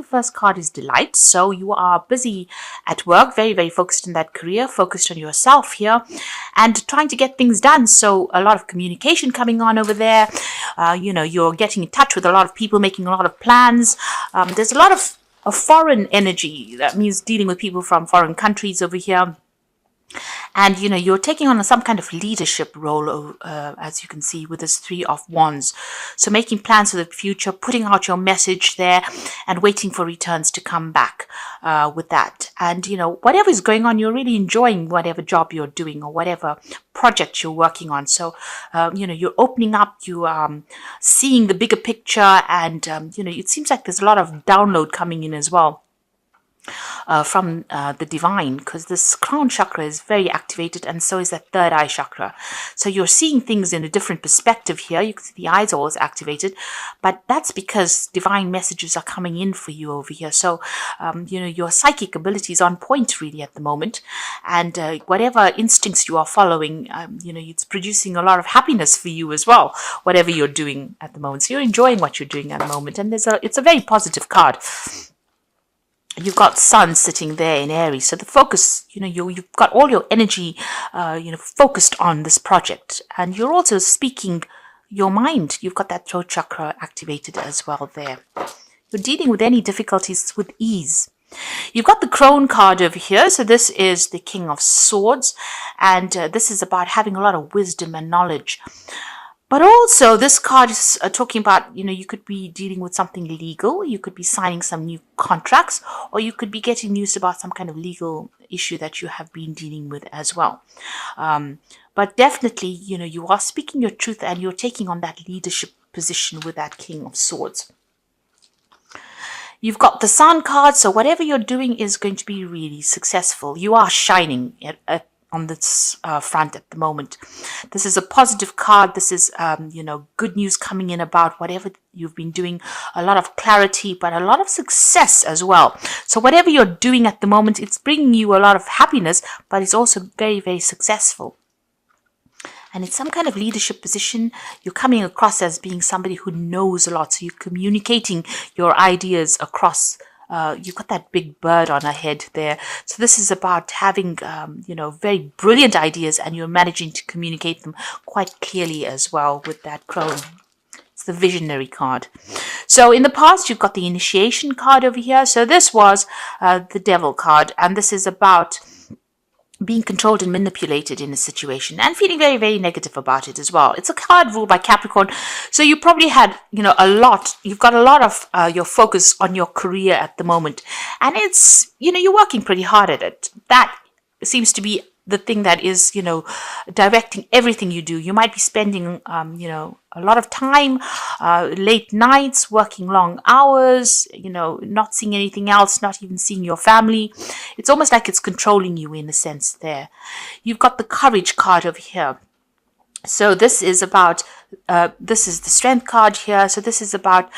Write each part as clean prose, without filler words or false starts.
first card is delight. So you are busy at work, very, very focused in that career, focused on yourself here and trying to get things done. So a lot of communication coming on over there. You're getting in touch with a lot of people, making a lot of plans. There's a lot of foreign energy. That means dealing with people from foreign countries over here. And, you're taking on some kind of leadership role, as you can see with this Three of Wands. So making plans for the future, putting out your message there and waiting for returns to come back with that. And, whatever is going on, you're really enjoying whatever job you're doing or whatever project you're working on. So, you're opening up, you are seeing the bigger picture and, it seems like there's a lot of download coming in as well. From the divine, because this crown chakra is very activated and so is that third eye chakra. So you're seeing things in a different perspective here. You can see the eyes are always activated, but that's because divine messages are coming in for you over here. So, your psychic ability is on point really at the moment. And whatever instincts you are following, it's producing a lot of happiness for you as well, whatever you're doing at the moment. So you're enjoying what you're doing at the moment. And it's a very positive card. You've got Sun sitting there in Aries. So the focus, you've got all your energy, focused on this project. And you're also speaking your mind. You've got that throat chakra activated as well there. You're dealing with any difficulties with ease. You've got the Crone card over here. So this is the King of Swords. And this is about having a lot of wisdom and knowledge. But also this card is talking about, you could be dealing with something legal. You could be signing some new contracts, or you could be getting news about some kind of legal issue that you have been dealing with as well. But definitely, you are speaking your truth and you're taking on that leadership position with that King of Swords. You've got the Sun card. So whatever you're doing is going to be really successful. You are shining on this front at the moment. This is a positive card. This is, good news coming in about whatever you've been doing. A lot of clarity, but a lot of success as well. So whatever you're doing at the moment, it's bringing you a lot of happiness, but it's also very, very successful. And it's some kind of leadership position. You're coming across as being somebody who knows a lot. So you're communicating your ideas across. You've got that big bird on her head there. So this is about having, very brilliant ideas and you're managing to communicate them quite clearly as well with that crone. It's the visionary card. So in the past, you've got the initiation card over here. So this was the devil card. And this is about being controlled and manipulated in a situation and feeling very, very negative about it as well. It's a card ruled by Capricorn. So you probably had, you've got a lot of your focus on your career at the moment. And it's, you're working pretty hard at it. That seems to be the thing that is, directing everything you do. You might be spending, a lot of time, late nights, working long hours, not seeing anything else, not even seeing your family. It's almost like it's controlling you in a sense there. You've got the courage card over here. So this is about, this is the strength card here. So this is about,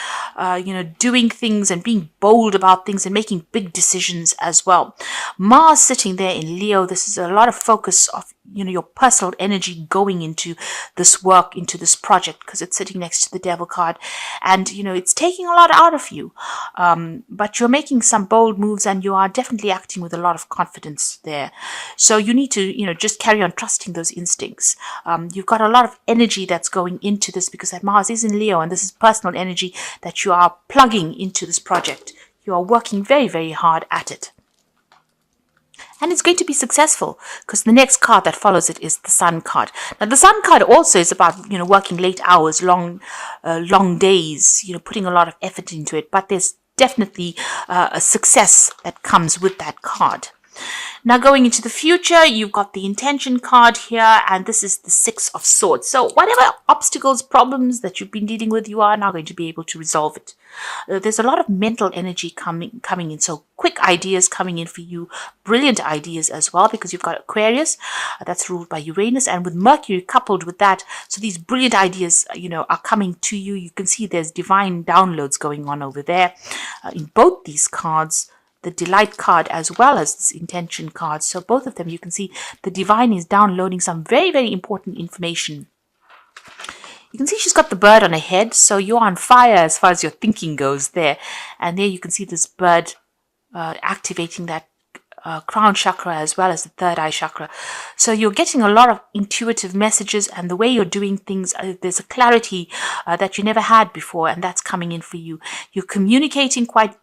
doing things and being bold about things and making big decisions as well. Mars sitting there in Leo. This is a lot of focus of, your personal energy going into this work, into this project, because it's sitting next to the devil card. And, it's taking a lot out of you. But you're making some bold moves and you are definitely acting with a lot of confidence there. So you need to, just carry on trusting those instincts. You've got a lot of energy that's going into this because that Mars is in Leo and this is personal energy that you are plugging into this project. You are working very, very hard at it. And it's going to be successful because the next card that follows it is the Sun card. Now, the Sun card also is about, working late hours, long days, putting a lot of effort into it. But there's definitely a success that comes with that card. Now, going into the future, you've got the intention card here, and this is the Six of Swords. So whatever obstacles, problems that you've been dealing with, you are now going to be able to resolve it. There's a lot of mental energy coming in. So quick ideas coming in for you, brilliant ideas as well, because you've got Aquarius that's ruled by Uranus, and with Mercury coupled with that. So these brilliant ideas, are coming to you. You can see there's divine downloads going on over there in both these cards. The delight card as well as this intention card. So both of them, you can see the divine is downloading some very, very important information. You can see she's got the bird on her head, so you're on fire as far as your thinking goes there. And there you can see this bird activating that crown chakra as well as the third eye chakra. So you're getting a lot of intuitive messages, and the way you're doing things, there's a clarity that you never had before, and that's coming in for you. You're communicating quite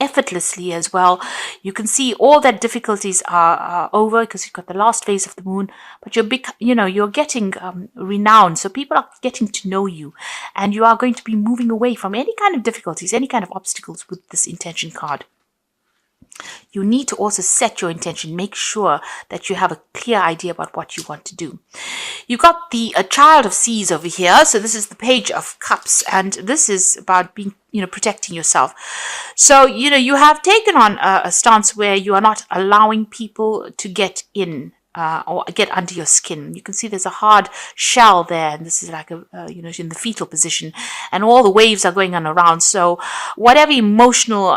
effortlessly as well. You can see all that difficulties are over because you've got the last phase of the moon, but you're getting renowned. So people are getting to know you, and you are going to be moving away from any kind of difficulties, any kind of obstacles with this intention card. You need to also set your intention. Make sure that you have a clear idea about what you want to do. You got the Child of Seas over here. So this is the Page of Cups, and this is about being, protecting yourself. So, you have taken on a stance where you are not allowing people to get in or get under your skin. You can see there's a hard shell there, and this is like in the fetal position, and all the waves are going on around. So whatever emotional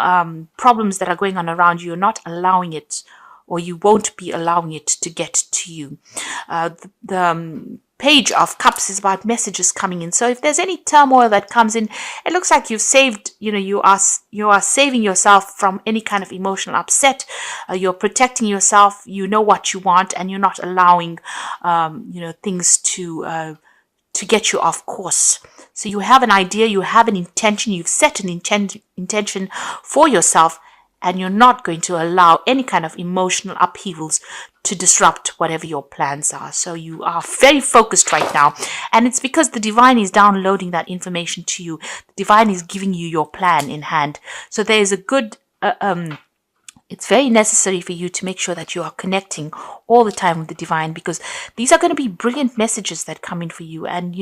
problems that are going on around you, you're not allowing it, or you won't be allowing it to get to you. The Page of Cups is about messages coming in. So if there's any turmoil that comes in, it looks like you've saved, you are saving yourself from any kind of emotional upset. You're protecting yourself. You know what you want, and you're not allowing, things to get you off course. So you have an idea, you have an intention, you've set an intention for yourself, and you're not going to allow any kind of emotional upheavals to disrupt whatever your plans are. So you are very focused right now, and it's because the divine is downloading that information to you. The divine is giving you your plan in hand. So there is a good it's very necessary for you to make sure that you are connecting all the time with the divine, because these are going to be brilliant messages that come in for you, and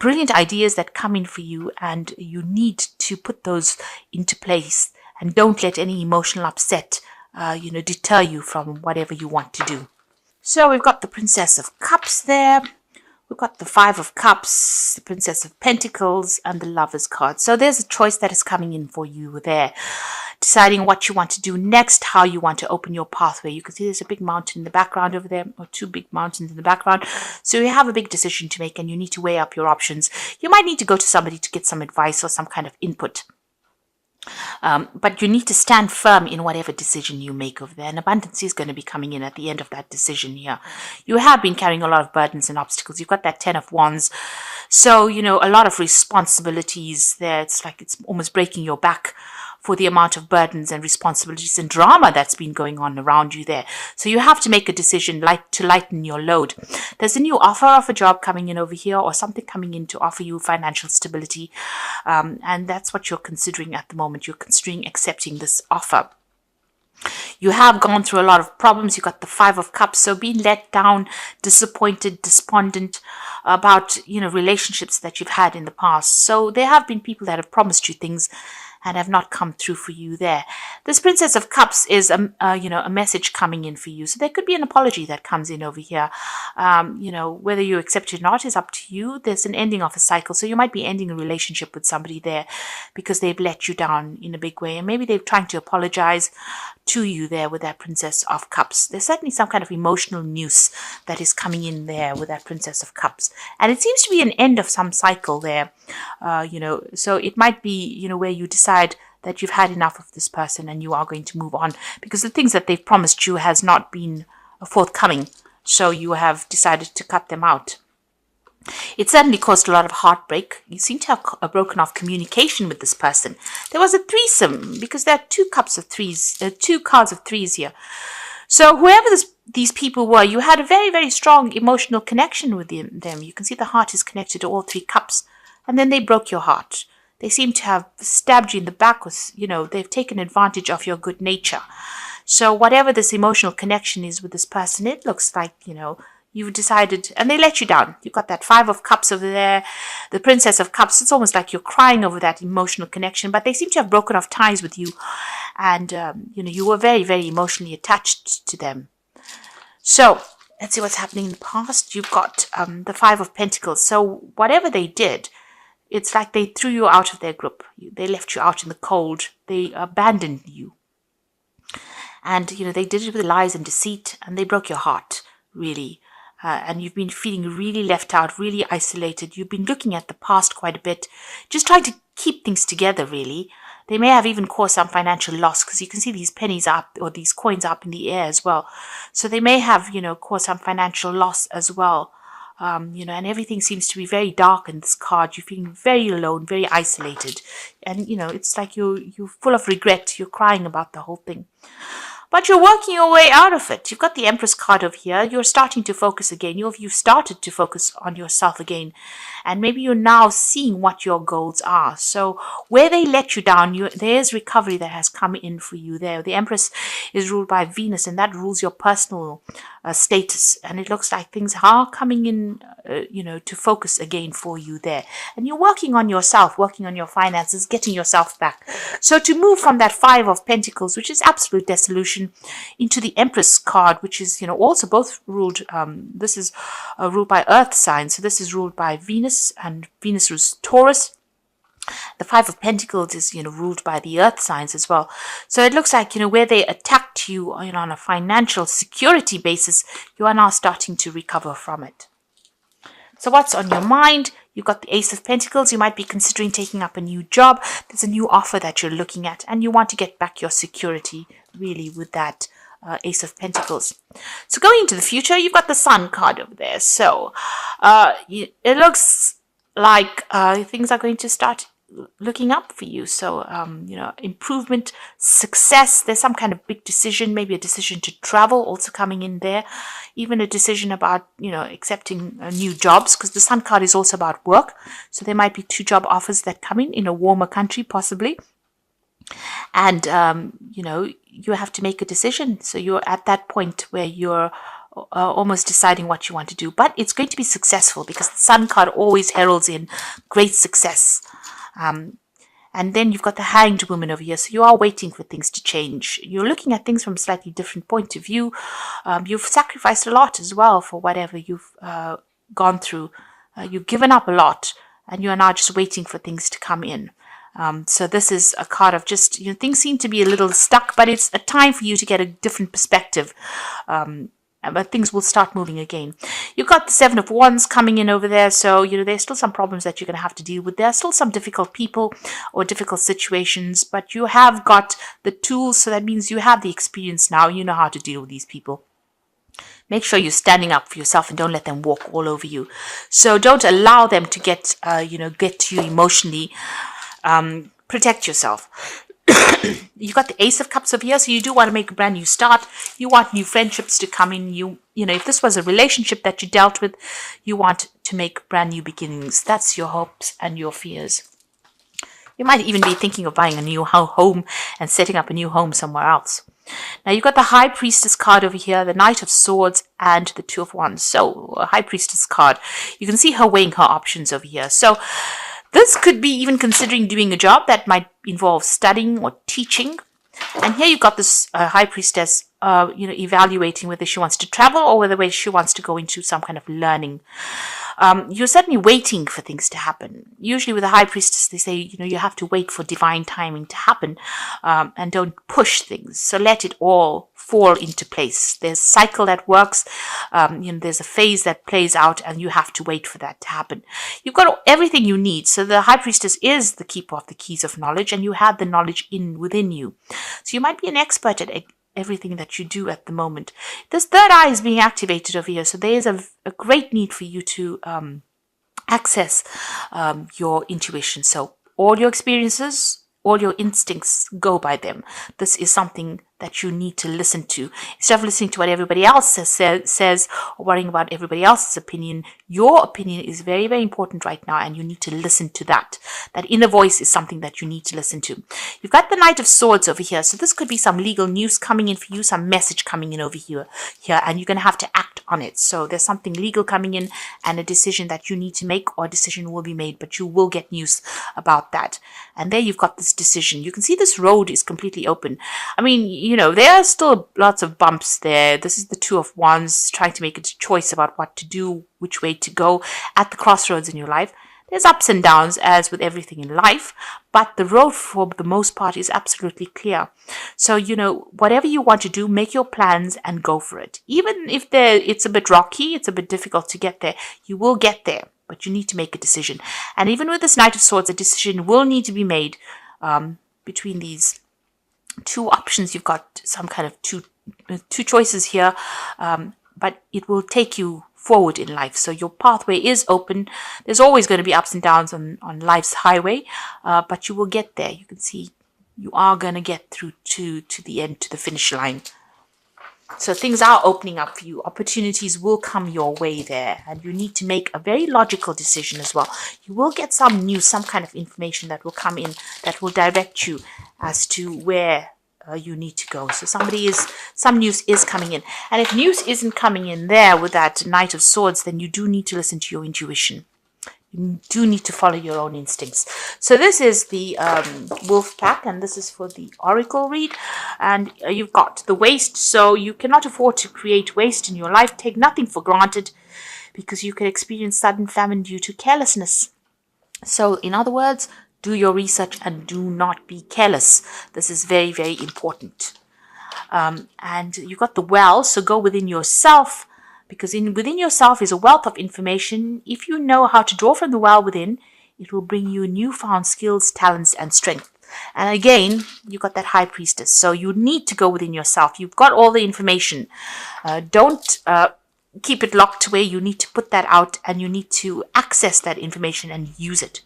brilliant ideas that come in for you, and you need to put those into place. And don't let any emotional upset, deter you from whatever you want to do. So we've got the Princess of Cups there. We've got the Five of Cups, the Princess of Pentacles, and the Lover's card. So there's a choice that is coming in for you there. Deciding what you want to do next, how you want to open your pathway. You can see there's a big mountain in the background over there, or two big mountains in the background. So you have a big decision to make, and you need to weigh up your options. You might need to go to somebody to get some advice or some kind of input. But you need to stand firm in whatever decision you make over there. And abundance is going to be coming in at the end of that decision here. You have been carrying a lot of burdens and obstacles. You've got that 10 of Wands. So, a lot of responsibilities there. It's like it's almost breaking your back for the amount of burdens and responsibilities and drama that's been going on around you there. So you have to make a decision to lighten your load. There's a new offer of a job coming in over here, or something coming in to offer you financial stability. And that's what you're considering at the moment. You're considering accepting this offer. You have gone through a lot of problems. You got the Five of Cups. So being let down, disappointed, despondent about, relationships that you've had in the past. So there have been people that have promised you things and have not come through for you there. This Princess of Cups is a message coming in for you. So there could be an apology that comes in over here. Whether you accept it or not is up to you. There's an ending of a cycle. So you might be ending a relationship with somebody there because they've let you down in a big way. And maybe they're trying to apologize to you there with that Princess of Cups. There's certainly some kind of emotional noose that is coming in there with that Princess of Cups. And it seems to be an end of some cycle there, so it might be, where you decide that you've had enough of this person and you are going to move on because the things that they've promised you has not been forthcoming. So you have decided to cut them out. It certainly caused a lot of heartbreak. You seem to have broken off communication with this person. There was a threesome because there are two cards of threes here. So whoever these people were, you had a very, very strong emotional connection with them. You can see the heart is connected to all three cups, and then they broke your heart. They seem to have stabbed you in the back with, they've taken advantage of your good nature. So whatever this emotional connection is with this person, it looks like, you've decided, and they let you down. You've got that Five of Cups over there, the Princess of Cups. It's almost like you're crying over that emotional connection, but they seem to have broken off ties with you. And, you were very, very emotionally attached to them. So let's see what's happening in the past. You've got the Five of Pentacles. So whatever they did, it's like they threw you out of their group. They left you out in the cold. They abandoned you. And, they did it with lies and deceit, and they broke your heart, really. and you've been feeling really left out, really isolated. You've been looking at the past quite a bit, just trying to keep things together, really. They may have even caused some financial loss, because you can see these pennies up, or these coins up in the air as well. So they may have, caused some financial loss as well. And everything seems to be very dark in this card. You're feeling very alone, very isolated. And, it's like you're full of regret. You're crying about the whole thing. But you're working your way out of it. You've got the Empress card over here. You're starting to focus again. You've started to focus on yourself again. And maybe you're now seeing what your goals are. So where they let you down, there's recovery that has come in for you there. The Empress is ruled by Venus, and that rules your personal status. And it looks like things are coming in, to focus again for you there. And you're working on yourself, working on your finances, getting yourself back. So to move from that Five of Pentacles, which is absolute dissolution, into the Empress card, which is, also both ruled, this is ruled by Earth signs. So this is ruled by Venus, and Venus rules Taurus. The Five of Pentacles is, ruled by the Earth signs as well. So it looks like, where they attacked you, on a financial security basis, you are now starting to recover from it. So what's on your mind? You've got the Ace of Pentacles. You might be considering taking up a new job. There's a new offer that you're looking at, and you want to get back your security, really, with that Ace of Pentacles. So going into the future, you've got the Sun card over there. So it looks like things are going to start looking up for you. So, improvement, success. There's some kind of big decision, maybe a decision to travel also coming in there. Even a decision about, accepting new jobs, because the Sun card is also about work. So there might be 2 job offers that come in a warmer country, possibly. And, you have to make a decision. So you're at that point where you're almost deciding what you want to do. But it's going to be successful, because the Sun card always heralds in great success. And then you've got the Hanged Woman over here. So you are waiting for things to change. You're looking at things from a slightly different point of view. You've sacrificed a lot as well for whatever you've gone through. You've given up a lot, and you are now just waiting for things to come in. So this is a card of just, things seem to be a little stuck, but it's a time for you to get a different perspective. But things will start moving again. You've got the Seven of Wands coming in over there. So, there's still some problems that you're going to have to deal with. There are still some difficult people or difficult situations, but you have got the tools. So that means you have the experience now. You know how to deal with these people. Make sure you're standing up for yourself and don't let them walk all over you. So don't allow them to get to you emotionally. Protect yourself. You've got the Ace of Cups over here, so you do want to make a brand new start. You want new friendships to come in. If this was a relationship that you dealt with, you want to make brand new beginnings. That's your hopes and your fears. You might even be thinking of buying a new home and setting up a new home somewhere else. Now you've got the High Priestess card over here, the Knight of Swords, and the Two of Wands. So a High Priestess card. You can see her weighing her options over here. So this could be even considering doing a job that might involve studying or teaching. And here you've got this High Priestess, evaluating whether she wants to travel or whether she wants to go into some kind of learning. You're certainly waiting for things to happen. Usually with a High Priestess, they say, you have to wait for divine timing to happen, and don't push things. So let it all fall into place. There's a cycle that works. There's a phase that plays out, and you have to wait for that to happen. You've got everything you need. So the High Priestess is the keeper of the keys of knowledge, and you have the knowledge within you. So you might be an expert at everything that you do at the moment. This third eye is being activated over here. So there is a great need for you to access your intuition. So all your experiences, all your instincts, go by them. This is something that you need to listen to. Instead of listening to what everybody else says or worrying about everybody else's opinion, your opinion is very, very important right now, and you need to listen to that. That inner voice is something that you need to listen to. You've got the Knight of Swords over here. So this could be some legal news coming in for you, some message coming in over here, and you're going to have to act on it. So there's something legal coming in and a decision that you need to make, or a decision will be made, but you will get news about that. And there you've got this decision. You can see this road is completely open. I mean, there are still lots of bumps there. This is the Two of Wands, trying to make a choice about what to do, which way to go at the crossroads in your life. There's ups and downs, as with everything in life, but the road for the most part is absolutely clear. So, whatever you want to do, make your plans and go for it. Even if it's a bit rocky, it's a bit difficult to get there, you will get there, but you need to make a decision. And even with this Knight of Swords, a decision will need to be made between these two options. You've got some kind of two choices here, but it will take you forward in life. So your pathway is open. There's always going to be ups and downs on life's highway, but you will get there. You can see you are going to get through to the end, to the finish line. So things are opening up for you. Opportunities will come your way there, and you need to make a very logical decision as well. You will get some news, some kind of information that will come in that will direct you as to where you need to go. So some news is coming in. And if news isn't coming in there with that Knight of Swords, then you do need to listen to your intuition. You do need to follow your own instincts. So this is the wolf pack, and this is for the oracle read. And you've got the waste. So you cannot afford to create waste in your life. Take nothing for granted, because you could experience sudden famine due to carelessness. So in other words, do your research and do not be careless. This is very, very important. And you've got the well, so go within yourself, because within yourself is a wealth of information. If you know how to draw from the well within, it will bring you newfound skills, talents, and strength. And again, you've got that High Priestess. So you need to go within yourself. You've got all the information. Don't keep it locked away. You need to put that out, and you need to access that information and use it.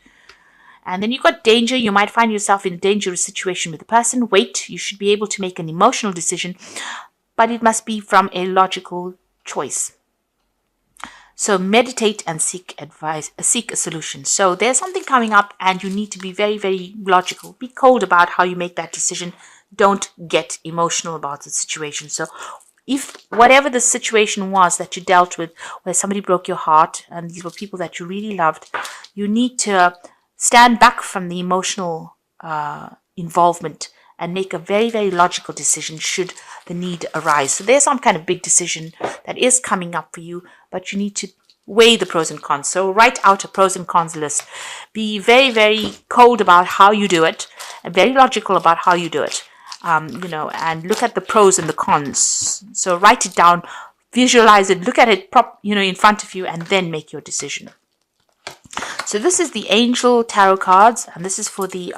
And then you've got danger. You might find yourself in a dangerous situation with a person. Wait, you should be able to make an emotional decision, but it must be from a logical choice. So meditate and seek advice, seek a solution. So there's something coming up, and you need to be very, very logical. Be cold about how you make that decision. Don't get emotional about the situation. So if whatever the situation was that you dealt with, where somebody broke your heart, and these were people that you really loved, you need to stand back from the emotional involvement and make a very, very logical decision should the need arise. So there's some kind of big decision that is coming up for you, but you need to weigh the pros and cons. So write out a pros and cons list. Be very, very cold about how you do it, and very logical about how you do it. And look at the pros and the cons. So write it down, visualize it, look at it in front of you, and then make your decision. So this is the Angel Tarot cards, and this is for the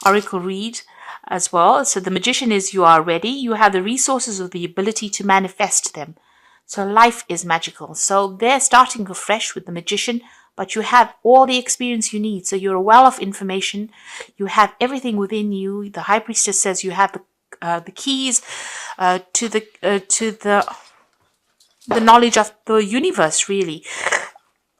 Oracle read as well. So the Magician is you are ready. You have the resources or the ability to manifest them. So life is magical. So they're starting afresh with the Magician, but you have all the experience you need. So you're a well of information. You have everything within you. The High Priestess says you have the keys to the knowledge of the universe, really.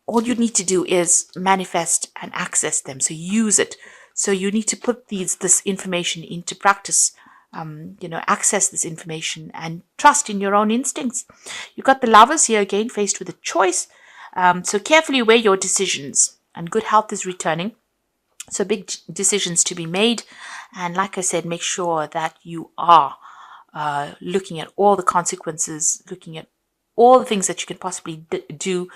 All you need to do is manifest and access them. So use it. So you need to put this information into practice. Access this information and trust in your own instincts. You've got the Lovers here again, faced with a choice. So carefully weigh your decisions, and good health is returning. So big decisions to be made. And like I said, make sure that you are looking at all the consequences, looking at all the things that you can possibly do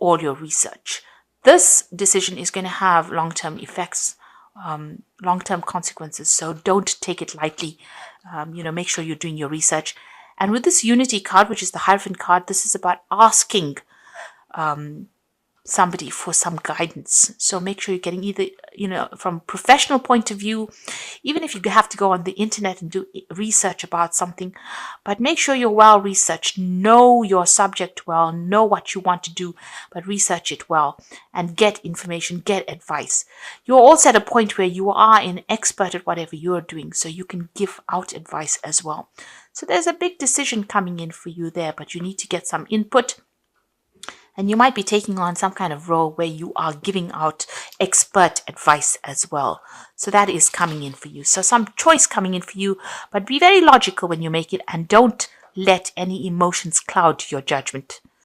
all your research. This decision is going to have long-term effects, long-term consequences. So don't take it lightly. Make sure you're doing your research. And with this Unity card, which is the Hierophant card, this is about asking somebody for some guidance. So make sure you're getting either, from a professional point of view, even if you have to go on the internet and do research about something, but make sure you're well researched, know your subject well, know what you want to do, but research it well and get information, get advice. You're also at a point where you are an expert at whatever you're doing, so you can give out advice as well. So there's a big decision coming in for you there, but you need to get some input. And you might be taking on some kind of role where you are giving out expert advice as well. So that is coming in for you. So some choice coming in for you, but be very logical when you make it, and don't let any emotions cloud your judgment.